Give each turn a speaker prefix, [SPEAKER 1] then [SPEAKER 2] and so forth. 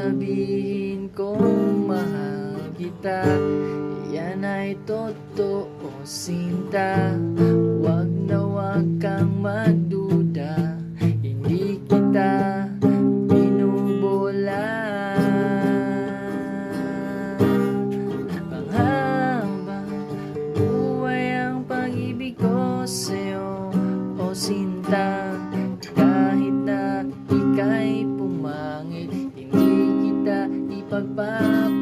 [SPEAKER 1] sabihin kong mahal kita, yan ay totoo sinta. Wag na wag kang magduda, hindi kita binubola. Panghabang buhay ang pag-ibig ko sa'yo, o sinta. Kahit na ika'y pumangit, hindi kita ipagpapalagay.